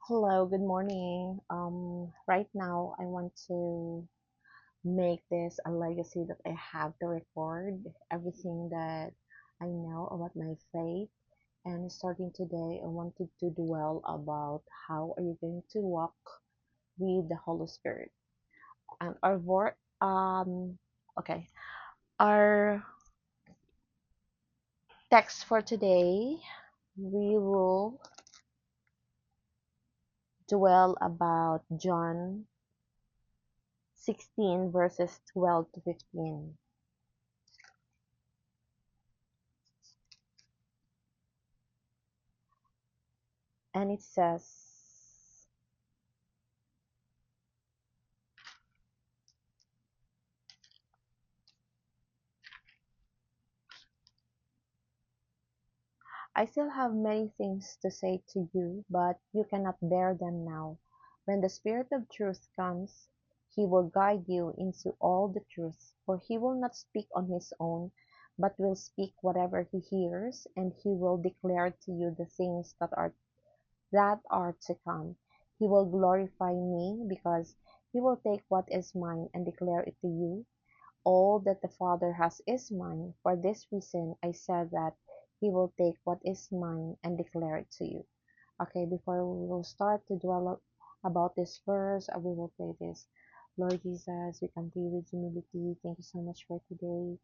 Hello, good morning. Right now, I want to make this a legacy that I have to record everything that I know about my faith. And starting today, I wanted to dwell about how are you going to walk with the Holy Spirit. And okay, our text for today, we will dwell about John 16 verses 12 to 15. And it says, I still have many things to say to you, but you cannot bear them now. When the Spirit of truth comes, he will guide you into all the truth, for he will not speak on his own, but will speak whatever he hears, and he will declare to you the things that are to come. He will glorify me, because he will take what is mine and declare it to you. All that the Father has is mine. For this reason I said that he will take what is mine and declare it to you. Okay, before we will start to dwell about this verse, we will pray this. Lord Jesus, we come to you with humility. Thank you so much for today.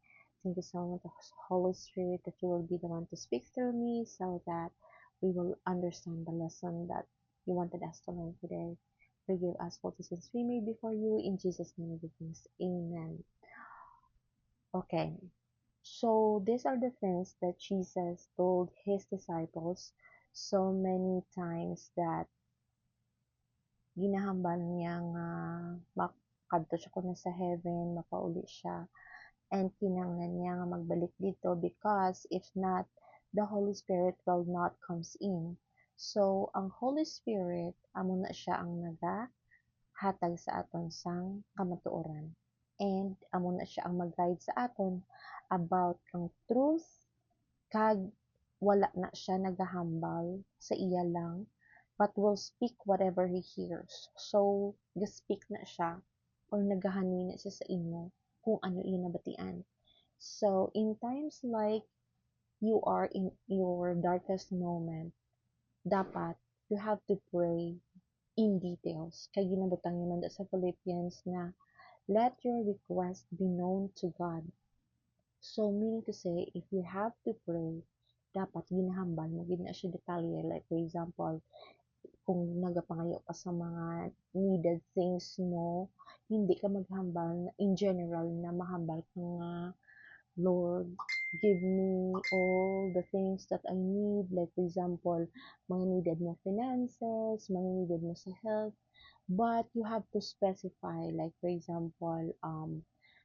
Thank you so much, Holy Spirit, that you will be the one to speak through me so that we will understand the lesson that you wanted us to learn today. Forgive us for the sins we made before you. In Jesus' name we give thanks. Amen. Okay, so these are the things that Jesus told his disciples so many times that ginahambal niya nga makadto siya kuno sa heaven, mapauli siya, and kinahanglan niya nga magbalik dito because if not, the Holy Spirit will not comes in. So, ang Holy Spirit, amo na siya ang nagahatag sa aton sang kamatuoran. And amo na siya ang mag-guide sa aton about ang truth, kag wala na siya nagahambal sa iya lang, but will speak whatever he hears. So, ga-speak na siya or naghahani na siya sa inyo kung ano yung nabatian. So, in times like you are in your darkest moment, dapat you have to pray in details. Kaya ginabutang naman sa Philippians na let your request be known to God. So, meaning to say, if you have to pray, dapat ginahambal mo gid na siya detalye. Like, for example, kung nagapangayo ka sa mga needed things mo, hindi ka maghambal in general na mahambal ka nga, Lord, give me all the things that I need. Like, for example, mga needed mo finances, mga needed mo sa health. But you have to specify, like, for example,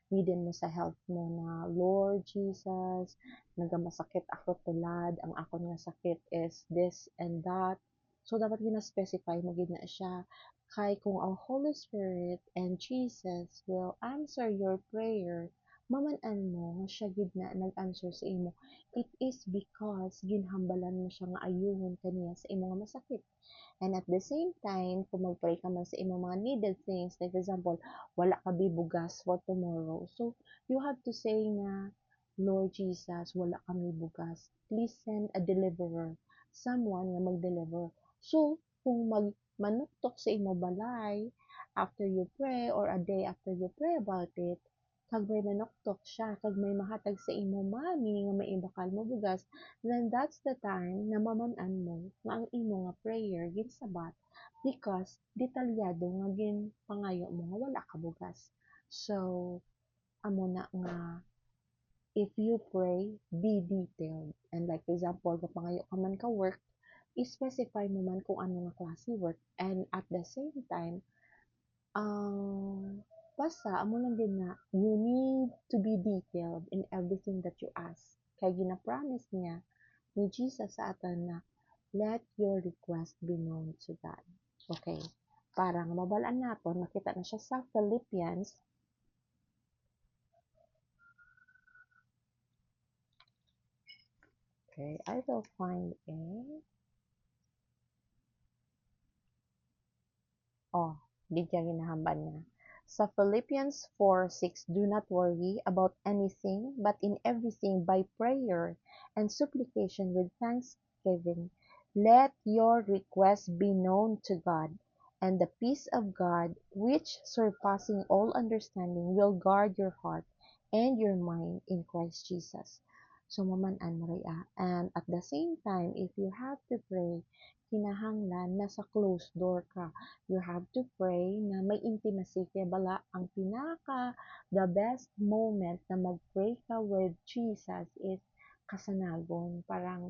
needed mo sa health mo na, Lord Jesus, nagamasakit ako tulad, ang ako nga sakit is this and that. So, dapat gina-specify mo gid na siya. Kay kung ang Holy Spirit and Jesus will answer your prayer, mamanan mo nga siya gid na nag-answer sa imo. It is because ginhambalan mo siya nga ayuhon kaniya sa imo nga masakit. And at the same time, kung mag-pray ka man sa imong mga needed things, like for example, wala ka bibugas for tomorrow. So, you have to say na, Lord Jesus, wala kami bugas. Please send a deliverer, someone nga mag-deliver. So, kung manuktok sa imo balay, after you pray or a day after you pray about it, kag may manuktok siya, kag may mahatag sa imo mami nga may ibakal mo bugas, then that's the time na mamanan mo nga ang imo nga prayer ginsabat because detalyado nga pangayo mo nga wala ka bugas. So, amo na nga if you pray, be detailed. And like for example, kapangayo ka man ka work, i-specify mo man kung ano nga klase work. And at the same time, basta amo lang din na you need to be detailed in everything that you ask. Kaya gina-promise niya ni Jesus sa atin na let your request be known to God. Okay. Para nga mabalaan natin, makita na siya sa Philippians. Okay, I will find it. di kaya ginahamban na. Sa Philippians 4:6, do not worry about anything, but in everything by prayer and supplication with thanksgiving, let your requests be known to God, and the peace of God, which surpassing all understanding, will guard your heart and your mind in Christ Jesus. So, mamanan mo rin, and at the same time, if you have to pray, kinahanglan nasa closed door ka. You have to pray na may intimacy kaya bala ang the best moment na mag-pray ka with Jesus is kasanagon. Parang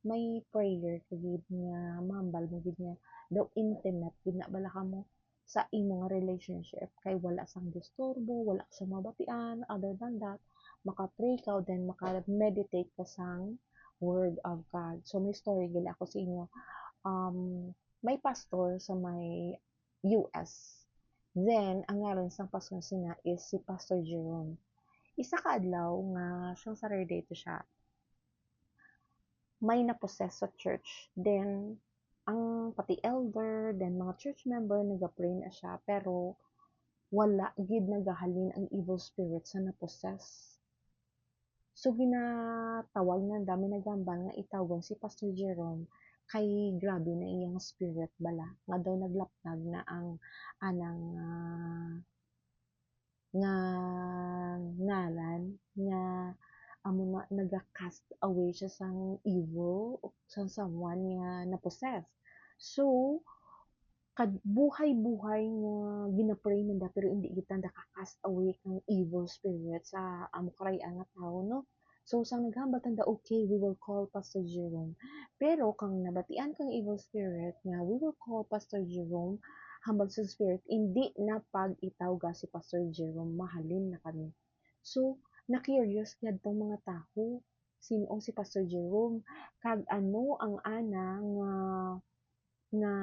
may prayer kagid nga mambal mo gid nga daw intimate gid na bala ka mo sa imong relationship kay wala sang disturbo, wala sa mabatian. Other than that, maka-pray ka then maka-meditate ka sang Word of God. So may story gila ako sa inyo. May pastor sa may US. Then, ang ngalan sa pastor sina is si Pastor Jerome. Isa ka adlaw nga siyang Saturday to siya. May napossess sa church. Then, ang pati elder, then mga church member, nag-pray na siya. Pero, wala gid nagahalin ang evil spirit sa napossess. So, ginatawag na dami nagambal nga itawagan si Pastor Jerome kay grabe na iyang spirit bala nga daw naglaptag na ang anang nga ngalan nga amo na naga-cast away siya sang evil sa someone nga na-possess. So, buhay-buhay nga ginapray nanda pero hindi kita naka-cast away kang evil spirit sa amo karayaan nga tao, no? So, sang naghambal tanda, okay, we will call Pastor Jerome. Pero, kang nabatian kang evil spirit nga, we will call Pastor Jerome, hambal sa spirit, hindi na pag-itawga si Pastor Jerome, mahalin na kami. So, na-curious yan tong mga tao, sino si Pastor Jerome, kag ano ang ana nga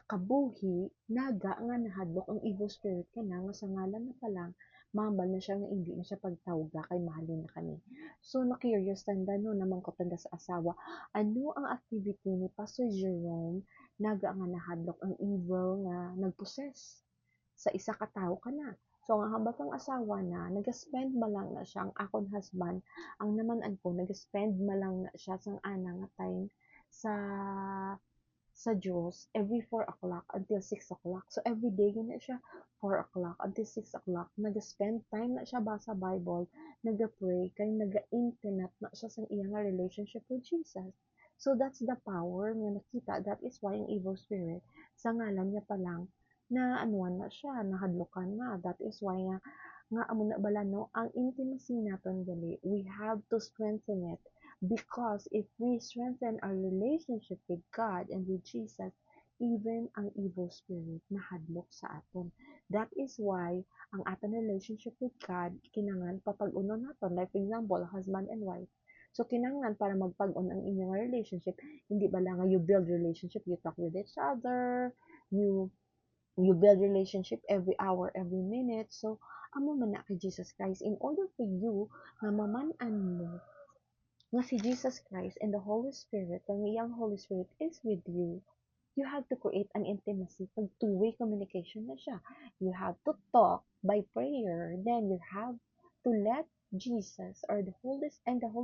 kabuhi naga nga nahadlok ang evil spirit kana nga sa ngalan na palang mambal na siya nga hindi na siya pagtawga kay mahalin na kani. So na-curious tanda no naman ko tanda sa asawa, ano ang activity ni Pastor Jerome naga nga nahadlok ang evil nga nagpossess sa isa ka tawo kana. So ang hambatang asawa na nag-spend malang na siya ang akon husband ang naman ko nag-spend malang na siya sang ana nga time sa Diyos every 4 o'clock until 6 o'clock. So, every day, na siya 4 o'clock until 6 o'clock. Nag-spend time na siya basa Bible, nag-pray, kay nag-intimate na siya sa iyang relationship with Jesus. So, that's the power nga nakita. That is why ang evil spirit, sa ngalan niya pa lang, na anuan na siya, nahadlokan na. That is why nga amo na bala no, ang intimacy naton gali, we have to strengthen it. Because if we strengthen our relationship with God and with Jesus, even ang evil spirit nahadlok sa aton. That is why ang aton relationship with God, kinangan papag-unon naton. Like for example, husband and wife. So, kinangan para magpag-on ang inyong relationship, hindi ba lang you build relationship, you talk with each other, you build relationship every hour, every minute. So, amo man na kay Jesus Christ. In order for you na mamanan mo nga si Jesus Christ and the Holy Spirit, ang iyang Holy Spirit is with you, you have to create an intimacy. Pag two-way communication na siya. You have to talk by prayer. Then you have to let Jesus or the Holy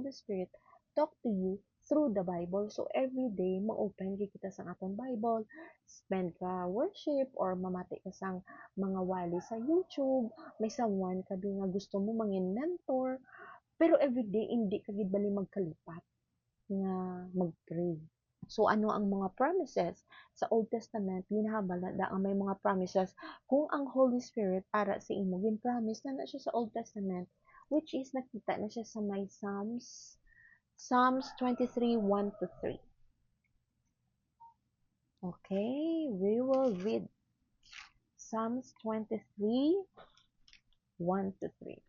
Spirit talk to you through the Bible. So every day, ma-open kita sa atong Bible, spend ka worship or mamati ka sang mga wali sa YouTube, may someone ka nga gusto mo mangin mentor, pero everyday hindi ka gid bali magkalipat nga mag-pray. So ano ang mga promises sa Old Testament ginahabal na ang may mga promises kung ang Holy Spirit para sa imo gin-promise na siya sa Old Testament, which is nakita na siya sa may Psalms 23:1 to 3. Okay, we will read Psalms 23:1 to 3.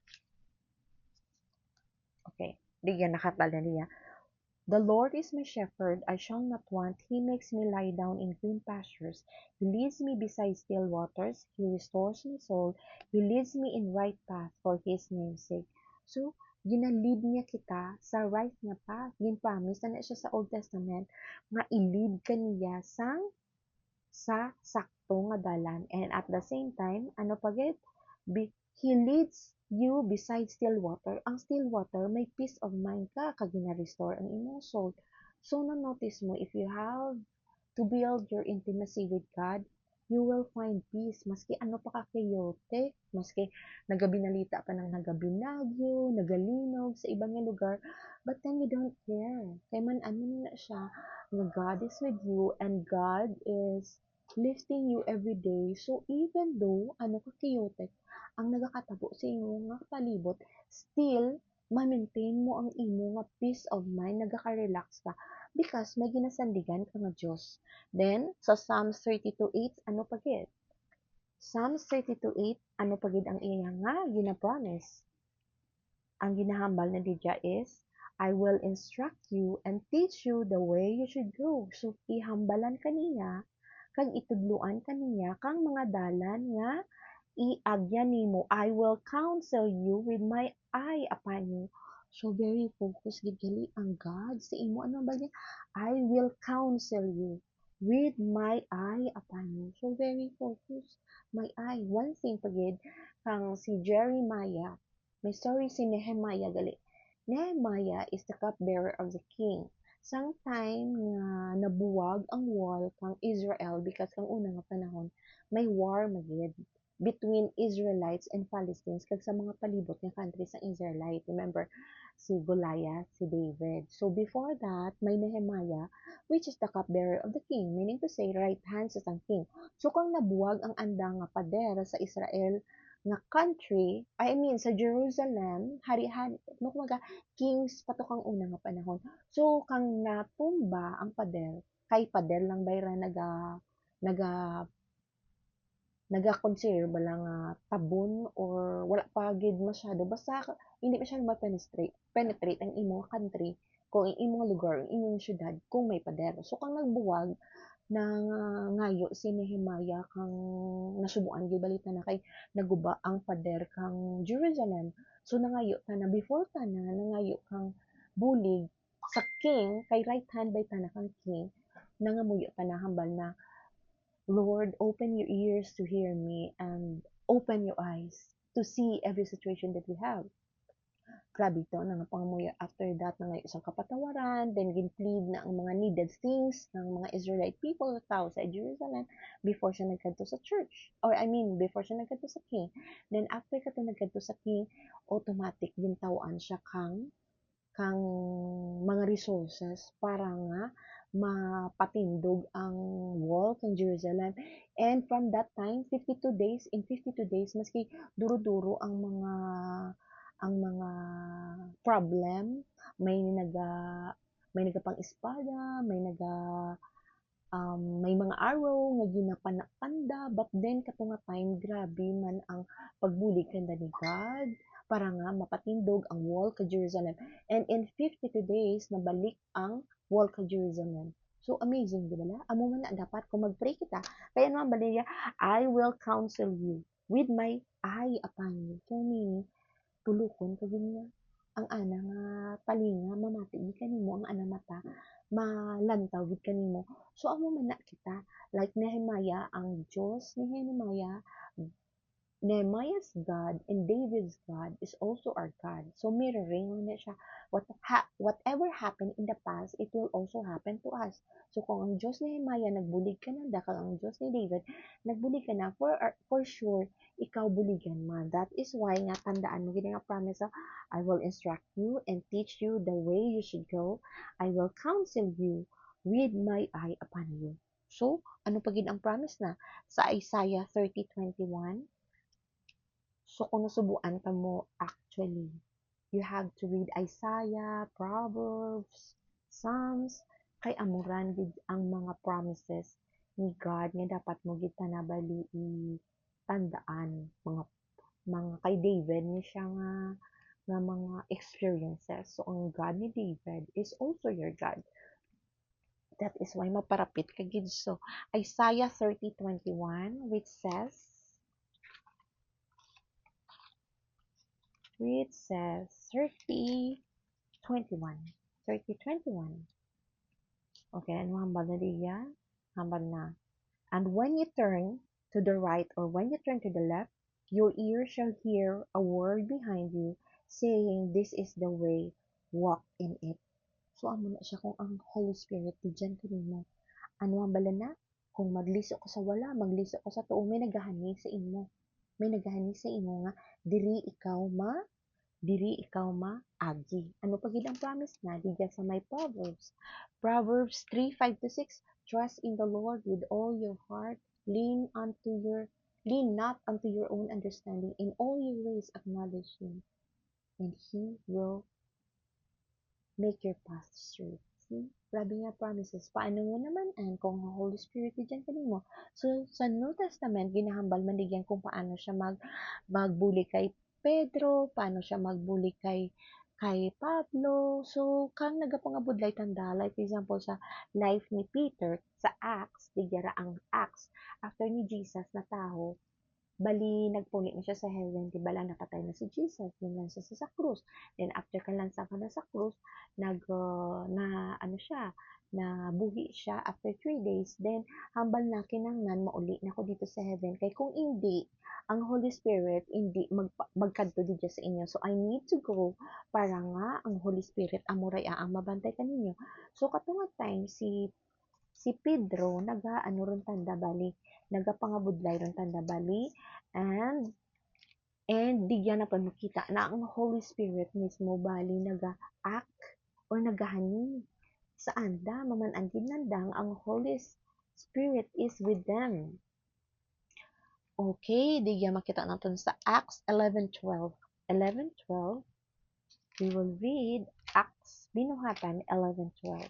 Okay, diyan nakatala niya. The Lord is my shepherd, I shall not want. He makes me lie down in green pastures. He leads me beside still waters. He restores my soul. He leads me in right path for His name's sake. So, ginalid niya kita sa right nga path. Gin-promise na siya sa Old Testament nga ilid kaniya sa ato nga dalan. And at the same time, ano pagid? He leads you beside still water. Ang still water, may peace of mind ka, kag gina-restore ang imong soul. So, na-notice mo, if you have to build your intimacy with God, you will find peace. Maski ano pa ka-chaotic, maski nagabinalita pa ng nagabinagyo, nagalinog sa ibang nga lugar, but then you don't care. Kaya man ano na siya, na God is with you and God is lifting you every day. So even though ano ka-chaotic, ang nagakatabo sa imo nga palibot, still ma-maintain mo ang imo nga peace of mind, nagaka-relax ka because may ginasandigan ka nga Diyos. Then, sa Psalms 32:8, ano pagid? Psalms 32:8, ano pagid ang iya nga gina-promise? Ang ginahambal na didya is, I will instruct you and teach you the way you should go. So, ihambalan kaniya, kag itudluan kaniya, kang mga dalan nga iagya nimo. I will counsel you with my eye upon you. So, very focused gid gali ang God sa imo. Ano ba niya? I will counsel you with my eye upon you. So, very focused. My eye. One thing pagid, kang si Jeremiah, may story si Nehemiah gali. Nehemiah is the cupbearer of the king. Sometime nga nabuwag ang wall kang Israel because kang una nga panahon may war magid between Israelites and Palestinians kag sa mga palibot nga country sa Israelite. Remember, si Goliath, si David. So before that, may Nehemiah, which is the cupbearer of the king, meaning to say, right hand sa sang king. So kung nabuwag ang andang nga pader sa Israel nga country, I mean sa Jerusalem, harihan, no kumaga, kings patok ang una nga panahon. So kang natumba ang pader, kay pader lang bayra naga naga-consider ba lang tabon or wala pa gid masyado basta hindi masyado ma-penetrate ang imong country kung ang imong lugar, ang imong syudad kung may pader. So kang nagbuwag na ngayo si Nehemiah kang nasubuan gyud balita na kay naguba ang pader kang Jerusalem. So nangayo ta na before ta na nangayo kang bulig sa king kay right hand by ta na kang king nangamuyo ta na hambal na Lord, open your ears to hear me and open your eyes to see every situation that we have. Grabe to, nga pangamuya after that na ngayon isang kapatawaran, then gin-plead na ang mga needed things ng mga Israelite people na tao sa Jerusalem before siya nagkadto sa church. Or I mean, before siya nagkadto sa king. Then after kato nagkadto sa king, automatic gintawan siya kang mga resources para nga mapatindog ang wall ng Jerusalem. And from that time, 52 days, in 52 days, maski duro-duro ang mga problem, may nagapang espada, may mga arrow nga ginapanakanda, but then kato nga time grabe man ang pagbulig kanda ni God para nga mapatindog ang wall ka Jerusalem. And in 52 days nabalik ang wall ka Jerusalem. So amazing, di ba na? Amo man na dapat kung mag-pray kita. Kaya naman baliya, I will counsel you with my eye upon you. So meaning, tulukon kag niya ang ana nga talinga mamati gid kanimo ang ana mata malantaw gid kanimo. So amo man na kita like Nehemiah, ang Diyos ni Nehemiah's God and David's God is also our God. So mirroring na siya. Whatever happened in the past, it will also happen to us. So kung ang Diyos ni Nehemiah nagbulig ka na, kung ang Diyos ni David nagbulig ka na, for sure, ikaw buligan man. That is why nga tandaan mo gina nga promise, I will instruct you and teach you the way you should go. I will counsel you with my eye upon you. So, ano pa gid ang promise na? Sa Isaiah 30:21, so, kung nasubuan ka mo, actually, you have to read Isaiah, Proverbs, Psalms, kay amuran gid ang mga promises ni God nga dapat mo gid tanabali tandaan mga kay David ni siya nga mga experiences. So, ang God ni David is also your God. That is why maparapit ka gid. So, Isaiah 30:21 which says 30:21. 30:21. Okay, ano hambal na diya? Hambal na. And when you turn to the right or when you turn to the left, your ear shall hear a word behind you saying, "This is the way, walk in it." So, amo na siya kung ang Holy Spirit, di dyan kanimo. Ano ang bala na? Kung magliso ka sa wala, magliso ka sa tuo, may naghahani sa imo. May naghahani sa imo nga, diri ikaw maagi. Ano pa gid ang promise na diya sa may Proverbs. Proverbs 3:5-6. Trust in the Lord with all your heart. Lean not unto your own understanding. In all your ways acknowledge him, and he will make your path straight. See? Grabe nga promises. Paano mo naman kung ang Holy Spirit diyan kanimo? So, sa New Testament, ginahambal man digyan kung paano siya magbuli kay Pedro, paano siya magbuli kay Pablo. So, kang nagapangabudlay tanda, like for example, sa life ni Peter, sa Acts, digyara ang Acts, after ni Jesus na taho, bali nagpuni na siya sa heaven, di ba lang napatay na si Jesus, nilansa siya sa krus. Then after kalansa ka na sa krus, na ano siya, na buhi siya after 3 days. Then hambal na kinangnan mauli na ko dito sa heaven. Kay kung hindi, ang Holy Spirit hindi magkadto dito sa inyo. So I need to go para nga ang Holy Spirit amuray ang mabantay kaninyo. So katong time si Pedro nagaano ron tanda bali, nagapangabudlay ron tanda bali, and digyan na pa makita na ang Holy Spirit mismo bali naga-act or nagahani sa anda maman-an ginandang ang Holy Spirit is with them. Okay, digyan makita natin sa Acts 11:12. 11:12, we will read Acts Binuhatan 11:12.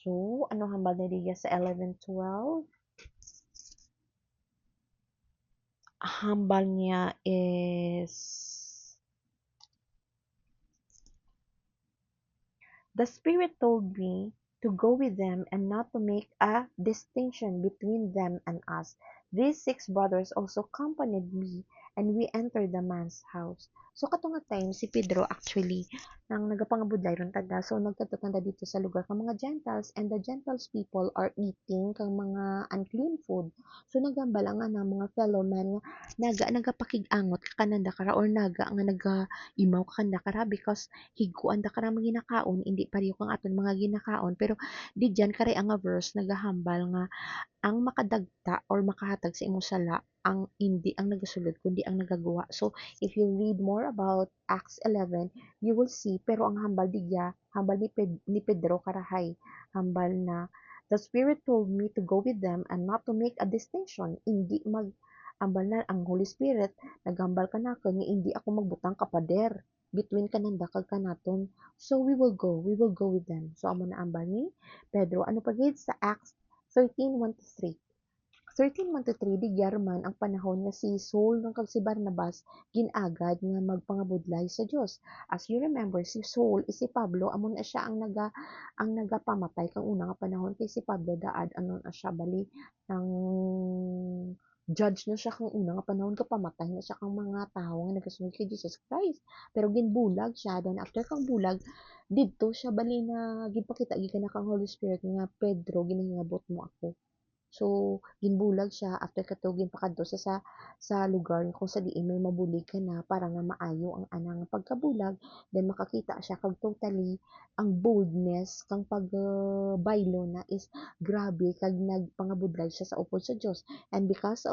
So, ano hambal na diya sa 11:12? Hambal niya is, "The Spirit told me to go with them and not to make a distinction between them and us. These 6 brothers also accompanied me, and we entered the man's house." So, katong time, si Pedro actually, nang nagapangabudlay ron tada, so nagkatutanda dito sa lugar kang mga Gentiles, and the Gentiles people are eating kang mga unclean food. So, nagambala nga na mga fellow man nga, nagapakig-angot ka kananda kara, or imaw ka kanda kara, because higuan da kara mga ginakaon, hindi pareho kang aton mga ginakaon. Pero, di dyan kare ang nga verse, nagahambal nga, ang makadagta or makahatag sa imong sala ang hindi ang nagasulod kundi ang nagagawa. So if you read more about Acts 11, you will see, pero ang hambal digya, hambal ni Pedro karahay, hambal na, "The Spirit told me to go with them and not to make a distinction." Hindi hambal na ang Holy Spirit naghambal kanaken nga hindi ako magbutang kapader between kananda kag kanaton. So we will go with them. So amo na ambal ni Pedro. Ano pa gid sa Acts 13:1-3. 13:1-3, di gyarman ang panahon nga si Saul kag si Barnabas ginagad nga magpangabudlay sa Dios. As you remember, si Saul si Pablo amo na siya ang nagapamatay kang una nga panahon, kay si Pablo daad ano na siya bali ang judge na siya kang una nga panahon, kapamatay na siya kang mga tawo nga nagasunod kay Jesus Christ. Pero ginbulag siya, then after kang bulag didto siya bali na ginpakita gid kana kang Holy Spirit nga, "Pedro, ginahingabot mo ako." So, ginbulag siya after kato ginpakadto sa lugar kung sa diin may mabulig ka na para nga maayo ang anang pagkabulag, then makakita siya kag totally ang boldness kang pagbaylo na is grabe, kag nagpangabudlay siya sa upod sa Dios. And because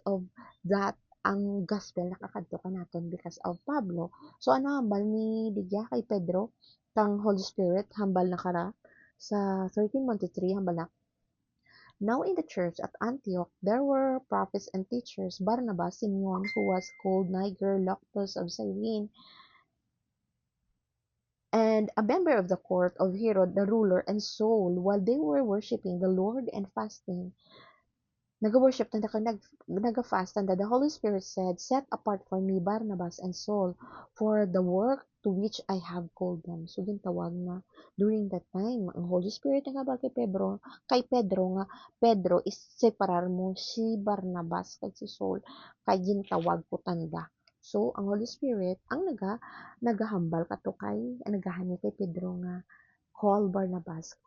of that, ang gospel nakakadto kanaton because of Pablo. So ano hambal ni digya kay Pedro kang Holy Spirit hambal na kara sa 13:1-3, hambal na, "Now in the church at Antioch there were prophets and teachers, Barnabas, Simeon, who was called Niger, Luctus of Cyrene, and a member of the court of Herod the ruler, and Saul, while they were worshipping the Lord and fasting." Nag-worship tanda ka, nag-fast tanda, the Holy Spirit said, "Set apart for me Barnabas and Saul for the work to which I have called them." So gintawag na during that time ang Holy Spirit nga ba kay Pedro nga, "Pedro, is separar mo si Barnabas kag si Saul kay gintawag ko tanda." So ang Holy Spirit ang nagahambal kato kay naghahani kay Pedro nga, "Call Barnabas,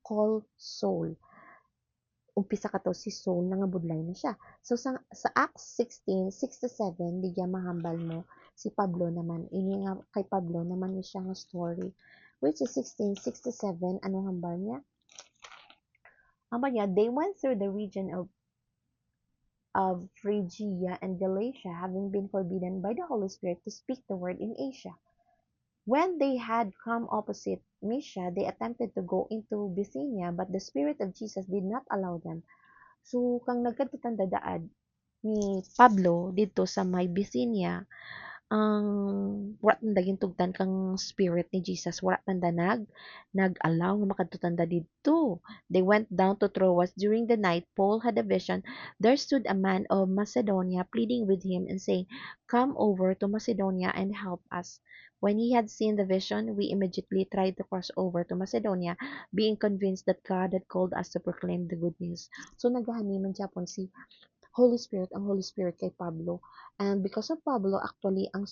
called Saul. Umpisa ka to si Saul nangabudlay na siya. So sa Acts 16:6-7 di mahambal mo si Pablo naman. Ini nga kay Pablo naman ni siya nga story. Which is 16:6-7 ano hambal niya? Hambal niya, they went through the region of Phrygia and Galatia, having been forbidden by the Holy Spirit to speak the word in Asia. When they had come opposite Mysia, they attempted to go into Bithynia, but the Spirit of Jesus did not allow them. So, kang nagkatutang dadaad ni Pablo dito sa may Bithynia, ang wala tanda gintugtan kang spirit ni Jesus, wala tanda nag-allow nga makadto didto. They went down to Troas during the night. Paul had a vision. There stood a man of Macedonia pleading with him and saying, "Come over to Macedonia and help us." When he had seen the vision, we immediately tried to cross over to Macedonia, being convinced that God had called us to proclaim the good news. So naghahaniman Japon si ang Holy Spirit kay Pablo. And because of Pablo, actually, ang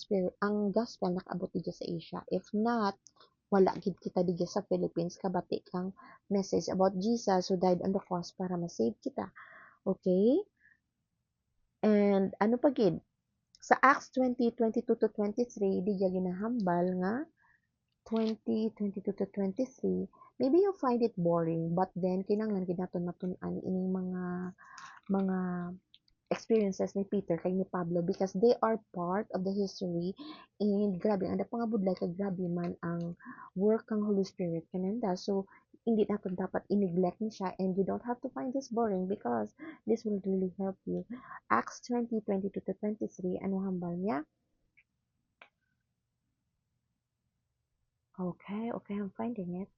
gospel nakaabot dito sa Asia. If not, wala gid kita dito sa Philippines, kabati kang message about Jesus who died on the cross para ma-save kita. Okay? And ano pa gid? Sa Acts 20:22-23, di ginahambal nga 20:22-23, maybe you find it boring, but then kinahanglan gid naton matun-an ining mga experiences ni Peter kay ni Pablo because they are part of the history and grabe ang pangabudlay kay grabe man ang work ng Holy Spirit kananda. So hindi natin dapat i-neglect ni siya, and you don't have to find this boring because this will really help you. Acts 20:22-23, ano hambal niya? Okay, I'm finding it.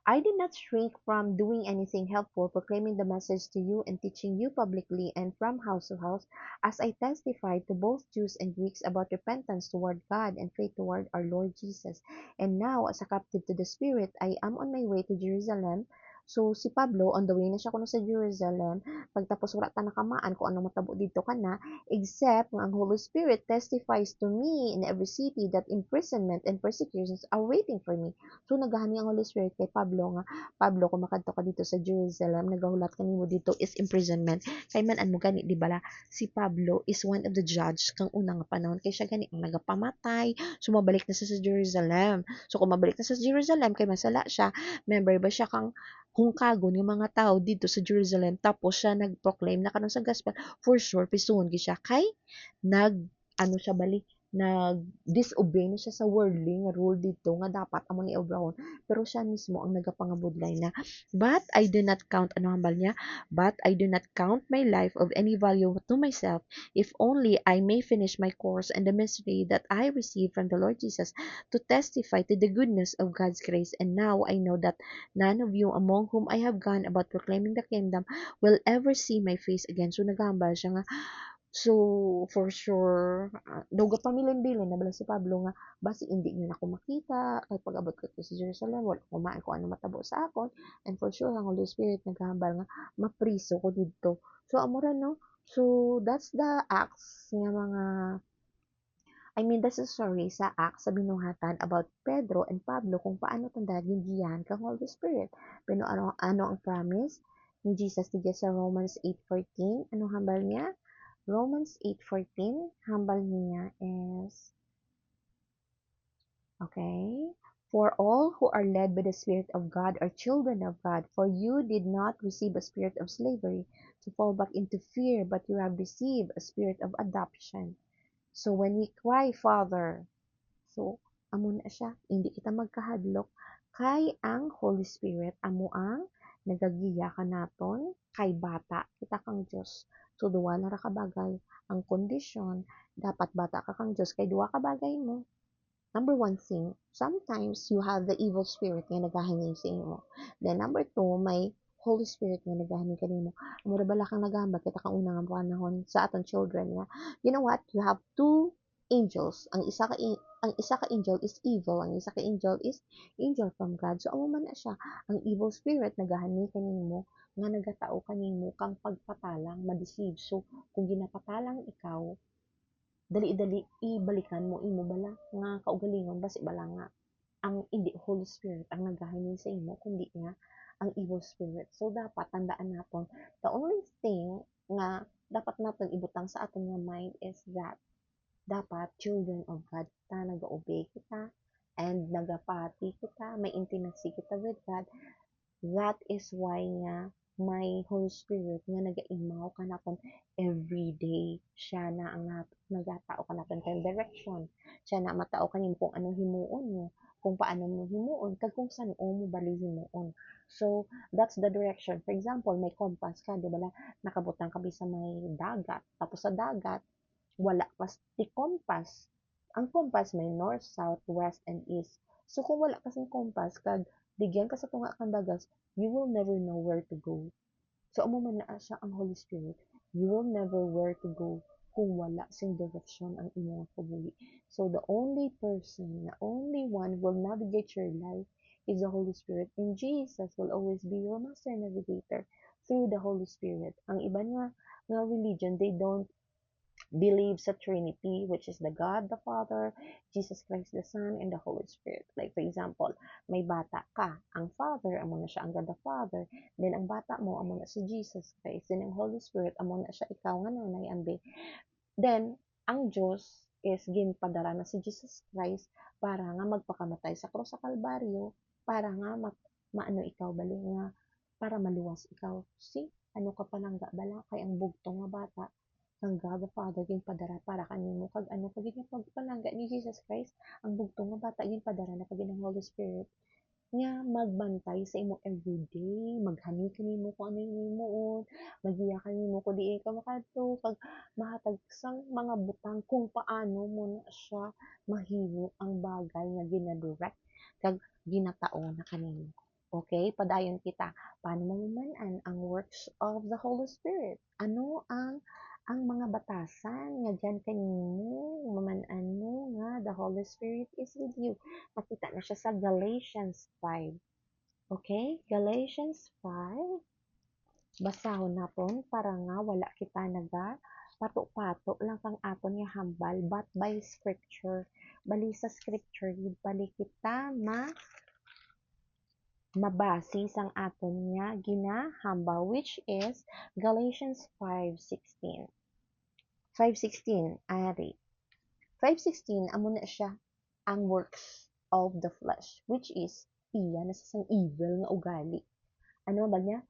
I did not shrink from doing anything helpful, proclaiming the message to you and teaching you publicly and from house to house, as I testified to both Jews and Greeks about repentance toward God and faith toward our Lord Jesus. And now, as a captive to the Spirit, I am on my way to Jerusalem. So, si Pablo, on the way na siya kuno sa Jerusalem. Pagtapos wala ta nakamaan kung ano matabo dito ka na, except nga ang Holy Spirit testifies to me in every city that imprisonment and persecutions are waiting for me. So nagahani ang Holy Spirit kay Pablo nga, Pablo, kung makadto ka dito sa Jerusalem, nagahulat kanimo dito is imprisonment. Kay man mo gani di bala, si Pablo is one of the judge kang unang panahon kay siya gani ang nagapamatay. So mabalik na siya sa Jerusalem. So kung mabalik na sa Jerusalem kay masala siya, member ba siya kang hungkagon ng mga tao dito sa Jerusalem, tapos siya nag-proclaim na kanon sa gospel, for sure pisuon gi siya kay nag ano siya bali, nag-disobey na siya sa worldly nga rule dito nga dapat amo ni Abraham, pero siya mismo ang nagapangabudlay na. But I do not count, ano hambal niya? But I do not count my life of any value to myself, if only I may finish my course and the ministry that I received from the Lord Jesus to testify to the goodness of God's grace. And now I know that none of you among whom I have gone about proclaiming the kingdom will ever see my face again. So naghambal siya nga. So, for sure, daw gapamilin-bilin na bala si Pablo nga, basi hindi niyo na ako makita, kahit pag-abot ko sa Jerusalem, wala ko kumain ko ano matabo sa akon, and for sure, ang Holy Spirit naghahambal nga, mapriso ko dito. So, amora no? So, that's the acts nga mga, that's the story sa Acts sa binuhatan about Pedro and Pablo kung paano tandagin giyan kang Holy Spirit. Pero ano ang promise ni Jesus tiga sa Romans 8:14? Ano hambal niya? Romans 8:14, hambal niya is, okay, for all who are led by the Spirit of God are children of God. For you did not receive a spirit of slavery to fall back into fear, but you have received a spirit of adoption. So when we cry, Father, so amo na siya, hindi kita magkahadlok, kay ang Holy Spirit, amo ang nagagiya ka naton, kay bata, kita kang Diyos. So duwa na ra ka bagay, ang kondisyon, dapat bata ka kang Diyos, kay duwa ka bagay mo. Number one thing, sometimes you have the evil spirit nga nagahingin sa imo. Then number two, may Holy Spirit nga nagahingin kanimo. Mura bala kang nagahambal kita kang unang panahon sa aton children nga. You know what? You have two angels. Ang isa ka angel is evil, ang isa ka angel is angel from God. So amo man na siya, ang evil spirit nagahani kanimo nga nagatao kanimo kang pagpatalang, ma-deceive. So kung ginapatalang ikaw, dali-dali ibalikan mo imo bala nga kaugalingon basi bala nga ang hindi Holy Spirit ang nagahinin sa imo, kundi nga ang evil spirit. So dapat tandaan naton, the only thing nga dapat naton ibutang sa aton nga mind is that dapat children of God kita, nag-obey kita, and nagapati kita, may intimacy kita with God. That is why nga may Holy Spirit nga nagaimaw ka naton every day. Siya na ang nagatao ka naton kang direction. Siya na matao kanin kung anong himuon mo, kung paano mo himuon, kag kung saan mo bali himuon. So, that's the direction. For example, may compass ka, di ba? Nakabutang ka sa may dagat. Tapos sa dagat, wala pas ti compass. Ang compass may north, south, west, and east. So, kung wala kasing compass, kag bigyan ka sa tunga kang dagas, you will never know where to go. So, amo man naa siya ang Holy Spirit. You will never where to go kung wala sing direction ang imong kabuhi. So, the only person, the only one will navigate your life is the Holy Spirit. And Jesus will always be your master navigator through the Holy Spirit. Ang iba nga religion, they don't believe sa Trinity, which is the God the Father, Jesus Christ the Son, and the Holy Spirit. Like for example, may bata ka, ang Father, amo na siya ang God the Father, then ang bata mo, amo na si Jesus Christ, then ang Holy Spirit, amo na siya ikaw nga nanay, ambe. Then, ang Diyos is ginpadara na si Jesus Christ para nga magpakamatay sa krus sa Kalbaryo, para nga maano ikaw bali nga, para maluwas ikaw. See, ano ka palangga bala, kay ang bugtong nga bata, ang God the Father ginpadara para kanimo kag ano kag pagpalangga ni Jesus Christ ang bugtong nga bata ginpadara na kag ng Holy Spirit nga magbantay sa imo everyday, maghani kanimo kung ano yung himuon, magiya kanimo kung di ka makadto kag mahatag sang mga butang kung paano mo na siya mahimo ang bagay nga ginadirect kag ginatao na kanimo. Okay, padayon kita. Paano mo maman ang works of the Holy Spirit? Ano ang mga batasan nga diyan kanimo maman-an mo nga the Holy Spirit is with you. Makita na siya sa Galatians 5. Okay? Galatians 5. Basahon naton para nga wala kita naga pato-pato lang kang aton nga hambal but by scripture. Bali sa scripture, bali kita mabasi sang aton nga ginahambal which is Galatians 5:16. 5:16 ari. 5:16 amo na siya ang works of the flesh which is iya na sa sang evil nga ugali. Ano ba niya?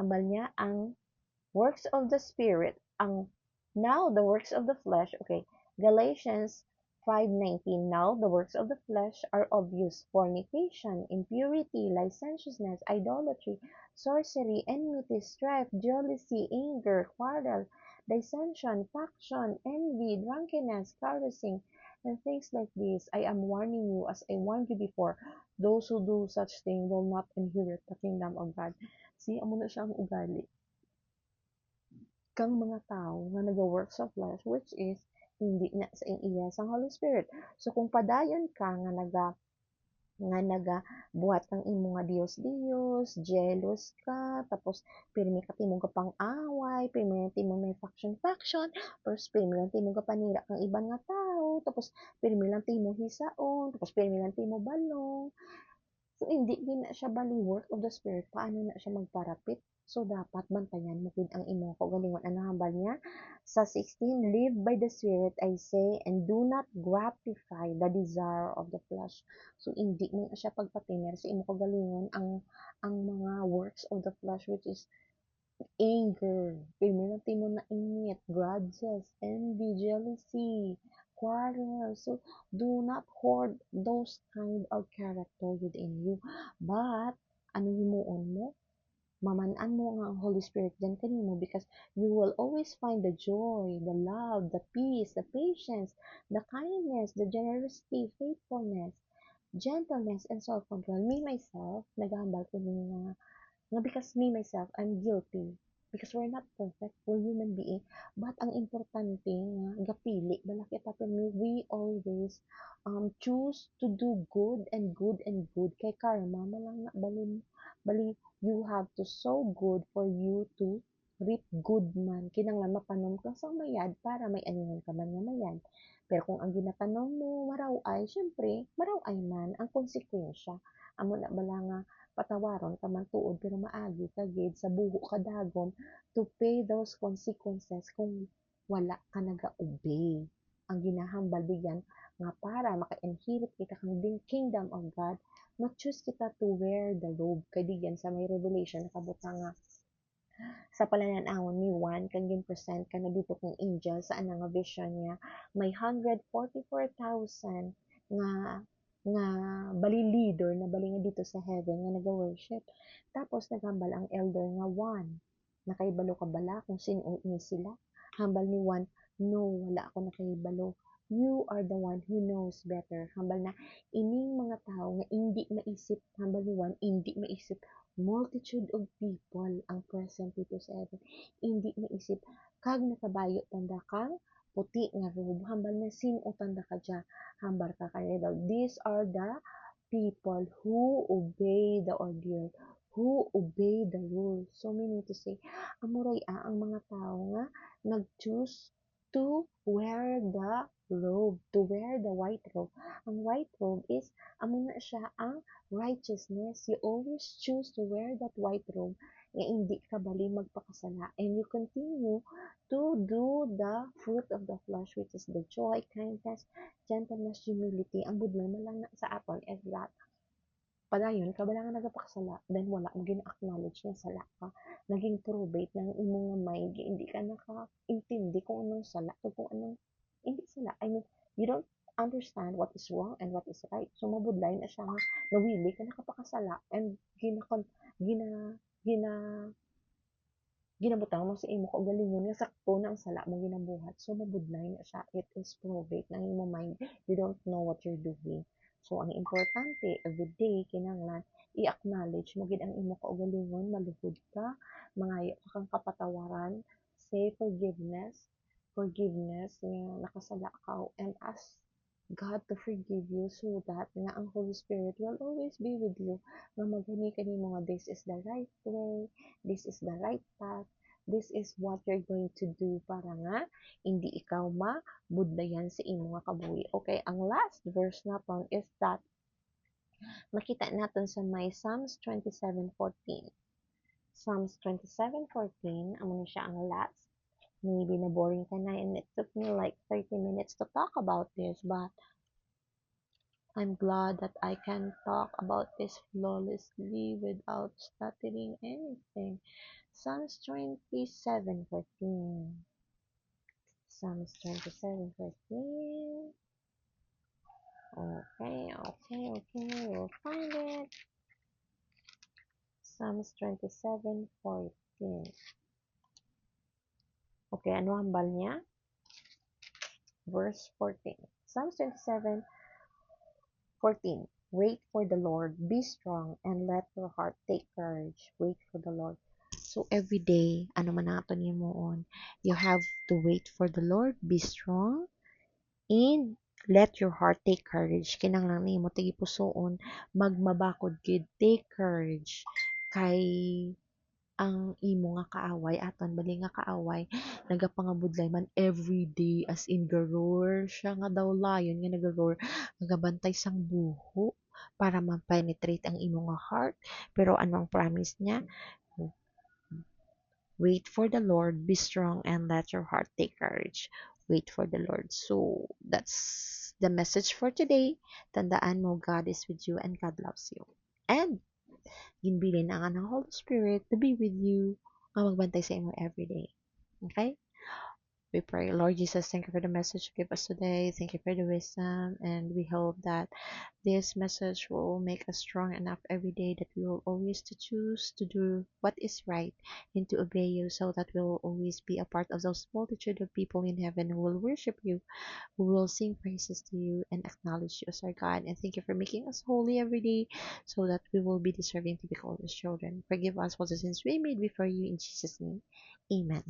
Ambal niya ang works of the spirit ang now the works of the flesh. Okay, Galatians 5:19. Now the works of the flesh are obvious: fornication, impurity, licentiousness, idolatry, sorcery, enmity, strife, jealousy, anger, quarrel, dissension, faction, envy, drunkenness, carousing, and things like this. I am warning you, as I warned you before, those who do such things will not inherit the kingdom of God. See, amo na siya ang ugali kang mga tao nga naga-works of flesh which is hindi na sa iya sang Holy Spirit. So kung padayon ka nga naga buhat kang imo nga Dios, jealous ka, tapos pirmi ka timong kapang-away, pirmi lang timong may faction, tapos pirmi lang timong kapanira kang iban nga tao, tapos pirmi lang timong hisaon, tapos pirmi lang timong balong. So, hindi din na siya bali work of the spirit. Paano na siya magparapit? So, dapat bantayan mo gid ang imong kaugalingon. Ano hambal niya? Sa 16, live by the spirit, I say, and do not gratify the desire of the flesh. So, hindi mo na siya pagpatimer sa imong kaugalingon ang mga works of the flesh which is anger, permanente mo na init, grudges, envy, jealousy, quarrel. So, do not hoard those kind of character within you. But, ano himuon mo? Mamanan mo nga ang Holy Spirit dyan kanimo because you will always find the joy, the love, the peace, the patience, the kindness, the generosity, faithfulness, gentleness, and self-control. Me, myself, naghahambal ko ng because me myself, I'm guilty. Because we're not perfect, we're human being. But ang importante nga, gapili, balaki taton me, we always choose to do good and good and good. Kay karma, malang na, bali, you have to sow good for you to reap good man. Kinanglan mapanom ka sa mayad para may aningan ka man nga mayad. Pero kung ang ginatanaw mo maraw ay, syempre, maraw ay man ang konsekwensya. Amo na bala nga patawaron ka man tuod pero maagi ka gid sa buho ka dagom to pay those consequences kung wala ka naga-obey. Ang ginahambal bigyan nga para maka-inherit kita kang kingdom of God, ma-choose kita to wear the robe. Kay bigyan sa may revelation nakabutang nga sa palanan-awon ni Juan kang gin-present ka na dito kong angel saan nga vision niya may 144,000 nga nga bali leader na bali nga dito sa heaven nga naga-worship. Tapos naghambal ang elder nga one. Nakaibalo ka bala kung sino ni sila? Hambal ni one, no, wala ako nakaibalo. You are the one who knows better. Hambal na ining mga tao nga hindi maisip, hambal ni one, hindi maisip multitude of people ang present dito sa heaven. Hindi maisip, kag nakabayo tanda kang puti nga robe. Hambal na sino tanda ka dya. Hambal ka kaya daw. These are the people who obey the order, who obey the rules. So, meaning to say, amuray ang mga tao nga nag-choose to wear the robe, to wear the white robe. Ang white robe is, amo na siya ang righteousness. You always choose to wear that white robe nga hindi ka bali magpakasala. And you continue to do the fruit of the flesh, which is the joy, kindness, gentleness, humility. Ang budlay man lang na sa aton is that padayon ka bala nga nagapakasala, then wala mo gina-acknowledge nga sala ka. Naging probate ng imong mind, hindi ka naka-intindi kung anong sala o kung anong hindi sala. I mean, you don't understand what is wrong and what is right. So mabudlay na siya nga nawili ka nakapakasala and gina gina ginabutang mo sa imo kaugalingon nga sakto na ang sala mo ginabuhat. So mabudlay na siya. It is probate ng imo mind. You don't know what you're doing. So ang importante everyday kinahanglan i-acknowledge mo gid ang imo kaugalingon, maluhod ka, mangayo ka kang kapatawaran, say forgiveness nga nakasala ka and ask God to forgive you so that nga ang Holy Spirit will always be with you. Nga magani kanimo nga this is the right way, this is the right path, this is what you're going to do para nga hindi ikaw mabudlayan sa imo nga kabuhi. Okay, ang last verse naton is that makita naton sa may Psalms 27:14. Psalms 27:14, amo na siya ang last. Maybe na boring ka na and it took me like 30 minutes to talk about this, but I'm glad that I can talk about this flawlessly without stuttering anything. Psalms 27:14. Psalms 27:14. Okay. We'll find it. Psalms 27:14. Okay, ano hambal niya? Verse 14. Psalms 27:14. Wait for the Lord, be strong, and let your heart take courage. Wait for the Lord. So, every day, ano man nato niyoon, you have to wait for the Lord, be strong, and let your heart take courage. Kinanglan nimo tigipusoon, magmabakod gid, take courage. Kay ang imo nga kaaway aton bali nga kaaway nagapangabudlay man every day as in garor siya nga daw layon nga nagaror nagabantay sang buho para ma-penetrate ang imo nga heart pero ano ang promise niya. Wait for the Lord, be strong, and let your heart take courage. Wait for the Lord. So, that's the message for today. Tandaan mo, God is with you and God loves you. And, ginbilin ang ng Holy Spirit to be with you, nga magbantay sa imo every day. Okay? We pray, Lord Jesus, thank you for the message you give us today. Thank you for the wisdom, and we hope that this message will make us strong enough every day that we will always to choose to do what is right and to obey you so that we will always be a part of those multitude of people in heaven who will worship you, who will sing praises to you and acknowledge you as our God. And thank you for making us holy every day so that we will be deserving to be called as children. Forgive us for the sins we made before you in Jesus' name. Amen.